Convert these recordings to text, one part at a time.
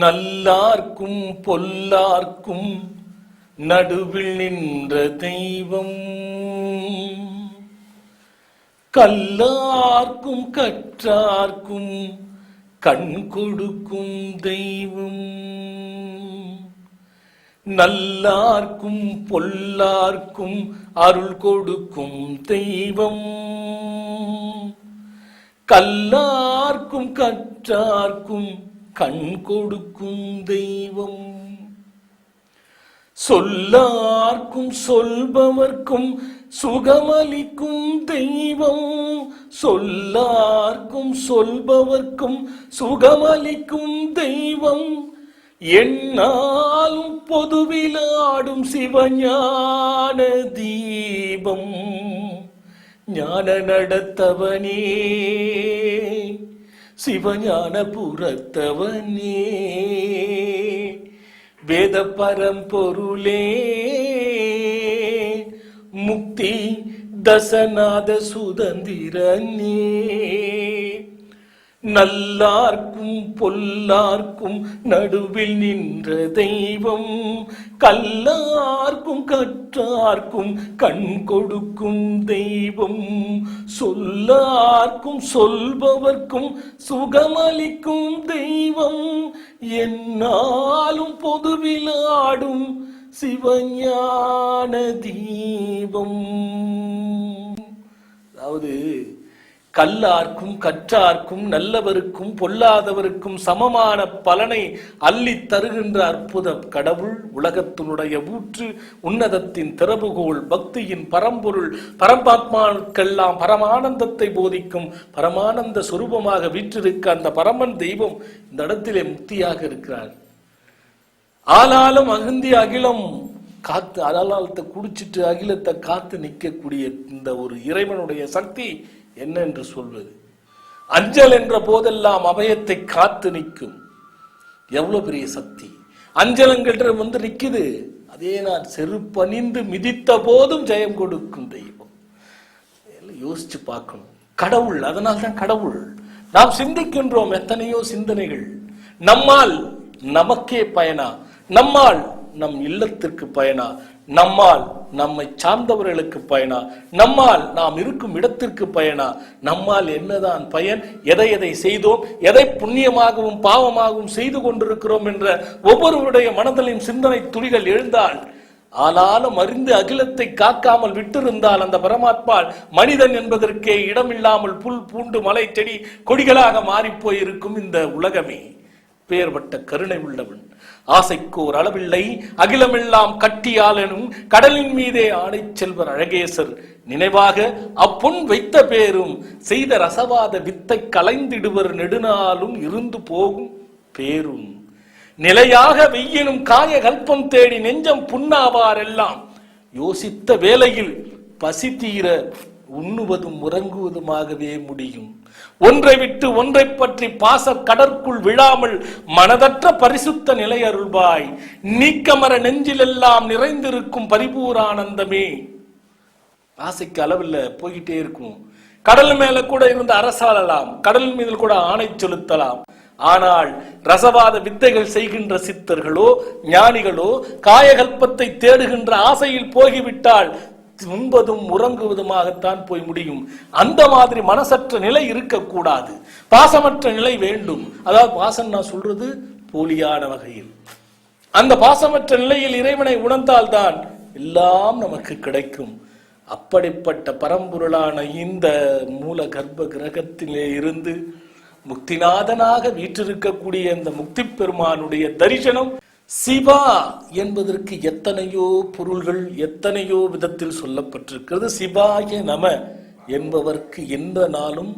நல்லார்க்கும் பொல்லார்க்கும் நடுவில் நின்ற தெய்வம், கல்லார்க்கும் கற்றார்க்கும் கண் கொடுக்கும் தெய்வம், நல்லார்க்கும் பொல்லார்க்கும் அருள் கொடுக்கும் தெய்வம், கல்லார்க்கும் கற்றார்க்கும் கண் கொடுக்கும் தெய்வம், சொல்லார்க்கும் சொல்பவர்க்கும் சுகமளிக்கும் தெய்வம், சொல்லார்க்கும் சொல்பவர்க்கும் சுகமளிக்கும் தெய்வம், என்னாலும் பொதுவிலாடும் சிவஞான தீபம், ஞான நடத்தவனே சிவஞான புரத்தவனே, வேத பரம்பொருளே முக்தி தசநாத சுதந்திரனே, நல்லார்க்கும் பொல்லார்க்கும் நடுவில் நின்ற தெய்வம், கல்லார்க்கும் கற்றார்க்கும் கண் கொடுக்கும் தெய்வம், சொல்லார்க்கும் சொல்பவர்க்கும் சுகமளிக்கும் தெய்வம், என்னாலும் பொதுவிலாடும் சிவஞான தீபம். அதாவது கல்லார்க்கும் கற்றார்க்கும் நல்லவருக்கும் பொல்லாதவருக்கும் சமமான பலனை அள்ளி தருகின்ற அற்புத கடவுள், உலகத்தினுடைய ஊற்று, உன்னதத்தின் திறவுகோள், பக்தியின் பரம்பொருள், பரமாத்மாக்கெல்லாம் பரமானந்தத்தை போதிக்கும் பரமானந்த சுரூபமாக வீற்றிருக்க அந்த பரமன் தெய்வம் இந்த இடத்திலே முக்தியாக இருக்கிறார். ஆனாலும் அகந்தி அகிலம் காத்து அலாலத்தை குடிச்சிட்டு அகிலத்தை காத்து நிற்கக்கூடிய இந்த ஒரு இறைவனுடைய சக்தி என்ன என்று சொல்வது? அஞ்சல் என்ற போதெல்லாம் அபயத்தை காத்து நிற்கும். எவ்வளவு பெரிய சக்தி! அஞ்சலங்கிட்ட வந்து நிக்குது. அதே நான் செருப்பணிந்து மிதித்த போதும் ஜெயம் கொடுக்கும் தெய்வம். யோசிச்சு பார்க்கணும். கடவுள், அதனால்தான் கடவுள். நாம் சிந்திக்கின்றோம் எத்தனையோ சிந்தனைகள். நம்மால் நமக்கே பயனா? நம்மால் நம் இல்லத்திற்கு பயனா? நம்மால் நம்மை சார்ந்தவர்களுக்கு பயனா? நம்மால் நாம் இருக்கும் இடத்திற்கு பயனா? நம்மால் என்னதான் பயன்? எதை எதை செய்தோம், எதை புண்ணியமாகவும் பாவமாகவும் செய்து கொண்டிருக்கிறோம் என்ற ஒவ்வொருவருடைய மனதிலும் சிந்தனை துளிகள் எழுந்தால், ஆனாலும் அறிந்து அகிலத்தை காக்காமல் விட்டிருந்தால் அந்த பரமாத்மா மனிதன் என்பதற்கே இடமில்லாமல் புல் பூண்டு மலை செடி கொடிகளாக மாறிப்போயிருக்கும் இந்த உலகமே. பேர்பட்ட கருணை உள்ளவன், ஆசைக்கோர் அளவில்லை, அகிலமெல்லாம் கட்டியாளனும் கடலின் மீதே ஆணை செல்வர் அழகேசர் நினைவாக அப்பொன் வைத்த பேரும் செய்த ரசவாத வித்தை கலைந்திடுவர் நெடுநாளும் இருந்து போகும் பேரும் நிலையாக வெய்யினும் காய கல்பம் தேடி நெஞ்சம் புண்ணாவார் எல்லாம் யோசித்த வேளையில் பசி தீர உண்ணுவதும் உறங்குவதுமாகவே முடியும். ஒன்றை விட்டு ஒன்றை பற்றி பாச கடற்குள் விழாமல் மனதற்ற பரிசுத்த நிலை அருள்வாய். நீக்கமர நெஞ்சிலெல்லாம் நிறைந்திருக்கும் பரிபூரானந்தமே. ஆசைக்கு அளவில் போய்கிட்டே இருக்கும். கடல் மேல கூட இருந்து அரசாளலாம், கடல் மீது கூட ஆணை செலுத்தலாம். ஆனால் ரசவாத வித்தைகள் செய்கின்ற சித்தர்களோ ஞானிகளோ காயகல்பத்தை தேடுகின்ற ஆசையில் போய்விட்டால் உண்பதும் உறங்குவதுமாகத்தான் போய் முடியும். அந்த மாதிரி மனசற்ற நிலை இருக்கக்கூடாது. பாசமற்ற நிலை வேண்டும். அதாவது பாசம் நான் சொல்றது போலியான வகையில். அந்த பாசமற்ற நிலையில் இறைவனை உணர்ந்தால்தான் எல்லாம் நமக்கு கிடைக்கும். அப்படிப்பட்ட பரம்பொருளான இந்த மூல கர்ப்ப கிரகத்திலே இருந்து முக்திநாதனாக வீற்றிருக்கக்கூடிய இந்த முக்தி பெருமானுடைய தரிசனம், சிவா என்பதற்கு எத்தனையோ பொருள்கள் எத்தனையோ விதத்தில் சொல்லப்பட்டிருக்கிறது. சிவாய நம என்பவர்க்கு எந்த நாளும்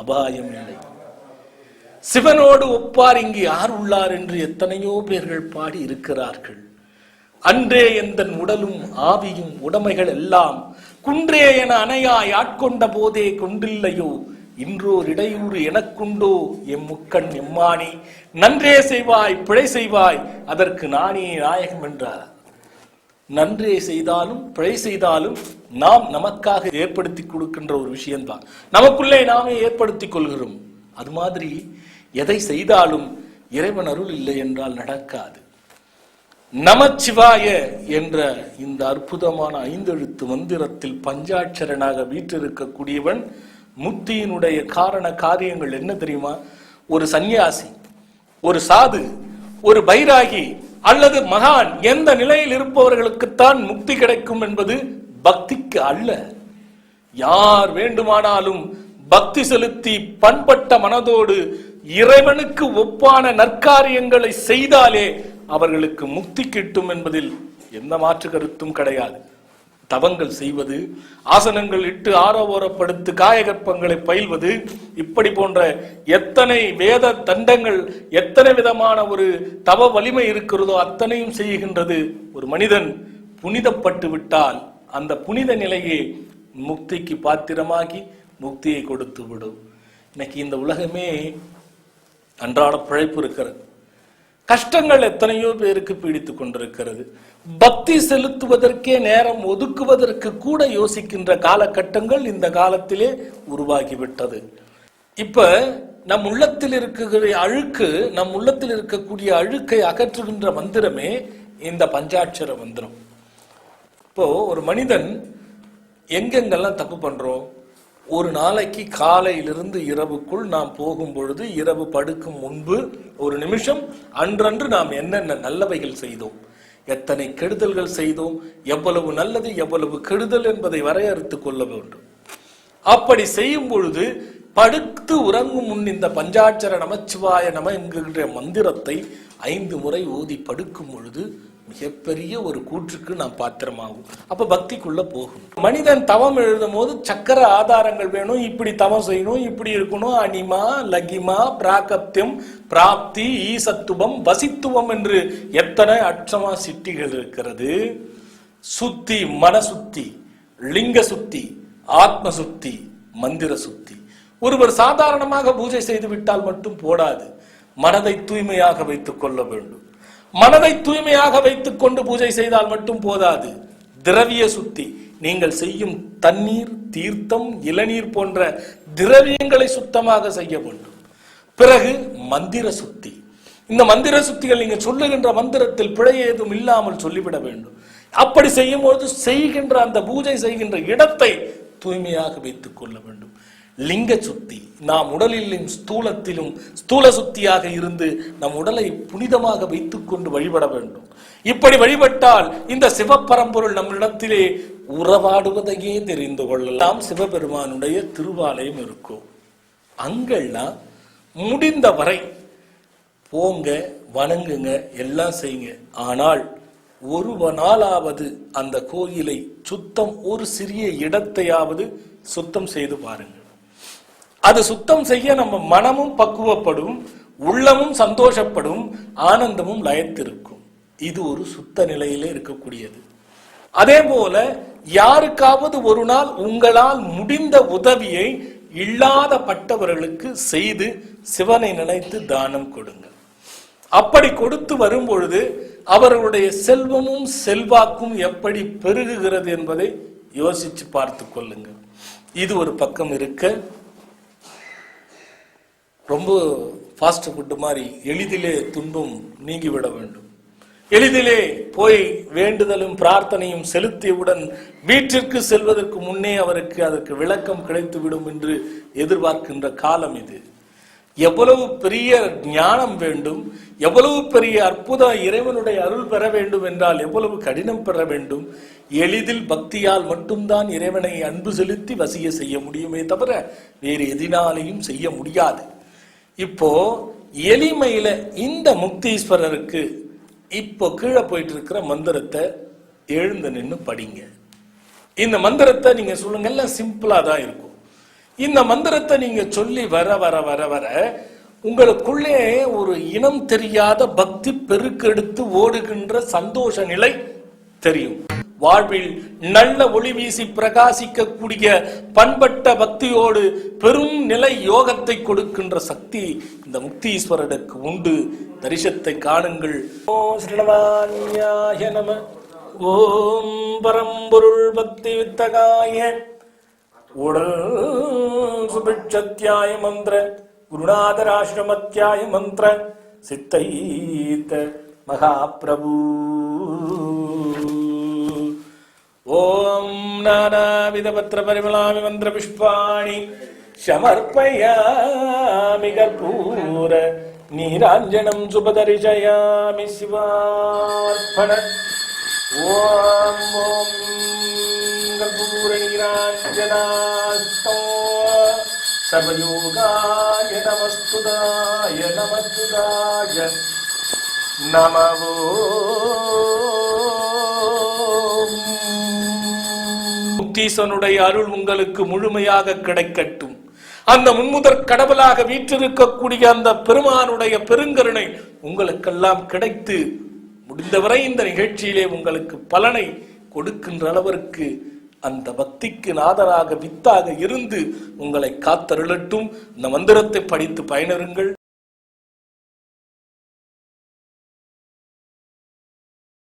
அபாயம் இல்லை. சிவனோடு ஒப்பார் இங்கு யார் உள்ளார் என்று எத்தனையோ பேர்கள் பாடி இருக்கிறார்கள். அன்றே எந்தன் உடலும் ஆவியும் உடைமைகள் எல்லாம் குன்றே என அணையாய் ஆட்கொண்ட போதே கொண்டில்லையோ இன்றோர் இடையூறு எனக்குண்டோ எம்முக்கண் எம்மானி நன்றே செய்வாய் பிழை செய்வாய் அதற்கு நானே நாயகம் என்றார். நன்றே செய்தாலும் பிழை செய்தாலும் நாம் நமக்காக ஏற்படுத்தி கொடுக்கின்ற ஒரு விஷயம்தான். நமக்குள்ளே நாமே ஏற்படுத்திக் கொள்கிறோம். அது மாதிரி எதை செய்தாலும் இறைவன் அருள் இல்லை என்றால் நடக்காது. நமச்சிவாய என்ற இந்த அற்புதமான 5 எழுத்து மந்திரத்தில் பஞ்சாட்சரனாக வீற்றிருக்கக்கூடியவன் முக்தியினுடைய காரண காரியங்கள் என்ன தெரியுமா? ஒரு சந்நியாசி, ஒரு சாது, ஒரு பைராகி அல்லது மகான் எந்த நிலையில் இருப்பவர்களுக்குத்தான் முக்தி கிடைக்கும் என்பது பக்திக்கு அல்ல. யார் வேண்டுமானாலும் பக்தி செலுத்தி பண்பட்ட மனதோடு இறைவனுக்கு ஒப்பான நற்காரியங்களை செய்தாலே அவர்களுக்கு முக்தி கிட்டும் என்பதில் எந்த மாற்று கருத்தும் கிடையாது. தவங்கள் செய்வது, ஆசனங்கள் இட்டு ஆரோரப்படுத்து காயகற்பங்களை பயில்வது, இப்படி போன்ற எத்தனை வேத தண்டங்கள், எத்தனை விதமான ஒரு தவ வலிமை இருக்கிறதோ அத்தனையும் செய்கின்றது. ஒரு மனிதன் புனிதப்பட்டு விட்டால் அந்த புனித நிலையை முக்திக்கு பாத்திரமாகி முக்தியை கொடுத்து விடும். இன்னைக்கு இந்த உலகமே அன்றாட பிழைப்பு இருக்கிறது. கஷ்டங்கள் எத்தனையோ பேருக்கு பீடித்துக் கொண்டிருக்கிறது. பக்தி செலுத்துவதற்கே நேரம் ஒதுக்குவதற்கு கூட யோசிக்கின்ற காலகட்டங்கள் இந்த காலத்திலே உருவாகிவிட்டது. இப்ப நம் உள்ளத்தில் இருக்கிற அழுக்கு, நம் உள்ளத்தில் இருக்கக்கூடிய அழுக்கை அகற்றுகின்ற மந்திரமே இந்த பஞ்சாட்சர மந்திரம். இப்போ ஒரு மனிதன் எங்கெங்கெல்லாம் தப்பு பண்றோம்? ஒரு நாளைக்கு காலையிலிருந்து இரவுக்குள் நாம் போகும் பொழுது, இரவு படுக்கும் முன்பு ஒரு நிமிஷம் அன்றன்று நாம் என்னென்ன நல்லவைகள் செய்தோம், எத்தனை கெடுதல்கள் செய்தோம், எவ்வளவு நல்லது எவ்வளவு கெடுதல் என்பதை வரையறுத்துக் கொள்ள வேண்டும். அப்படி செய்யும் பொழுது படுத்து உறங்கும் முன் இந்த பஞ்சாட்சர நமச்சிவாய நம என்கின்ற மந்திரத்தை 5 முறை ஓதி படுக்கும் பொழுது மிகப்பெரிய ஒரு கூற்றுக்கு நாம் பாத்திரமாகும். அப்ப பக்திக்குள்ள போகும். மனிதன் தவம் எழுதும் போது சக்கர ஆதாரங்கள் வேணும். இப்படி தவம் செய்யணும், இப்படி இருக்கணும், அனிமா, லகிமா, பிராகப்தியம், பிராப்தி, ஈசத்துவம், வசித்துவம் என்று எத்தனை அற்றமா சிட்டிகள் இருக்கிறது. சுத்தி, மனசுத்தி, லிங்க சுத்தி, ஆத்ம சுத்தி, மந்திர சுத்தி. ஒருவர் சாதாரணமாக பூஜை செய்து விட்டால் மட்டும் போடாது, மனதை தூய்மையாக வைத்துக் கொள்ள வேண்டும். மனதை தூய்மையாக வைத்துக் கொண்டு பூஜை செய்தால் மட்டும் போதாது, திரவிய சுத்தி. நீங்கள் செய்யும் தண்ணீர், தீர்த்தம், இளநீர் போன்ற திரவியங்களை சுத்தமாக செய்ய வேண்டும். பிறகு மந்திர சுத்தி. இந்த மந்திர சுத்திகள் நீங்க சொல்லுகின்ற மந்திரத்தில் பிழை ஏதும் இல்லாமல் சொல்லிவிட வேண்டும். அப்படி செய்யும் போது செய்கின்ற அந்த பூஜை செய்கின்ற இடத்தை தூய்மையாக வைத்துக் கொள்ள வேண்டும். லிங்க சுத்தி. நாம் உடலிலும் ஸ்தூலத்திலும் ஸ்தூல சுத்தியாக இருந்து நம் உடலை புனிதமாக வைத்துக் கொண்டு வழிபட வேண்டும். இப்படி வழிபட்டால் இந்த சிவபரம்பொருள் நம்மிடத்திலே உறவாடுவதையே தெரிந்து கொள்ளலாம். சிவபெருமானுடைய திருவாலயம் இருக்கும். அங்கெல்லாம் முடிந்த வரை போங்க, வணங்குங்க, எல்லாம் செய்யுங்க. ஆனால் ஒரு நாளாவது அந்த கோயிலை சுத்தம், ஒரு சிறிய இடத்தையாவது சுத்தம் செய்து பாருங்க. அது சுத்தம் செய்ய நம்ம மனமும் பக்குவப்படும், உள்ளமும் சந்தோஷப்படும், ஆனந்தமும் லயத்திருக்கும். இது ஒரு சுத்த நிலையிலே இருக்கக்கூடியது. அதே போல யாருக்காவது ஒரு நாள் உங்களால் முடிந்த உதவியை இல்லாத பட்டவர்களுக்கு செய்து சிவனை நினைத்து தானம் கொடுங்க. அப்படி கொடுத்து வரும் பொழுது அவர்களுடைய செல்வமும் செல்வாக்கும் எப்படி பெருகுகிறது என்பதை யோசிச்சு பார்த்து கொள்ளுங்க. இது ஒரு பக்கம் இருக்க, ரொம்ப ஃபாஸ்ட் ஃபுட் மாதிரி எளிதிலே துன்பம் நீங்கிவிட வேண்டும். எளிதிலே போய் வேண்டுதலும் பிரார்த்தனையும் செலுத்தியவுடன் வீட்டிற்கு செல்வதற்கு முன்னே அவருக்கு அதற்கு விளக்கம் கிடைத்துவிடும் என்று எதிர்பார்க்கின்ற காலம் இது. எவ்வளவு பெரிய ஞானம் வேண்டும், எவ்வளவு பெரிய அற்புத இறைவனுடைய அருள் பெற வேண்டும் என்றால் எவ்வளவு கடினம் பெற வேண்டும். எளிதில் பக்தியால் மட்டும்தான் இறைவனை அன்பு செலுத்தி வசிய செய்ய முடியுமே தவிர வேறு எதினாலையும் செய்ய முடியாது. இப்போ எளிமையில இந்த முக்தீஸ்வரருக்கு இப்போ கீழே போயிட்டு இருக்கிற மந்திரத்தை எழுந்து நின்று படிங்க. இந்த மந்திரத்தை நீங்க சொல்லுங்க, எல்லாம் சிம்பிளா தான் இருக்கும். இந்த மந்திரத்தை நீங்க சொல்லி வர வர வர வர உங்களுக்குள்ளே ஒரு இனம் தெரியாத பக்தி பெருக்கெடுத்து ஓடுகின்ற சந்தோஷ நிலை தெரியும். வாழ்வில் நல்ல ஒளி வீசி பிரகாசிக்கக்கூடிய பண்பட்ட பக்தியோடு பெரும் நிலை யோகத்தை கொடுக்கின்ற சக்தி இந்த முக்தீஸ்வரனுக்கு உண்டு. தரிசனத்தை காணுங்கள். ஓம் ஸ்ரீரமணாய நம. ஓம் பரம்பொருள் பக்தி வித்தகாய உடல் சுபிட்சத்யாய மந்திர குருநாதராசிரமத்யாய மந்திர சித்தைத்த மகாபிரபு. ஓம் நானாவித பத்ர பரிமளாமி மந்திர புஷ்பாணி சமர்ப்பயாமி கற்பூர நீராஞ்சனம் சுபதரிசயாமி சிவார்ப்பண. ஓம் ஓம் கற்பூர நீராஞ்சனாஸ்தோ சர்வயோகாய நமஸ்துதாய நமஸ்துதாய நமவோ. முக்தீசனுடைய அருள் உங்களுக்கு முழுமையாக கிடைக்கட்டும். அந்த முன்முதற் கடவுளாக வீற்றிருக்கக்கூடிய அந்த பெருமானுடைய பெருங்கருணை உங்களுக்கெல்லாம் கிடைத்து முடிந்தவரை இந்த நிகழ்ச்சியிலே உங்களுக்கு பலனை கொடுக்கின்ற அளவிற்கு அந்த பக்திக்கு நாதராக வித்தாக இருந்து உங்களை காத்தருளட்டும். இந்த மந்திரத்தை படித்து பயனருங்கள்.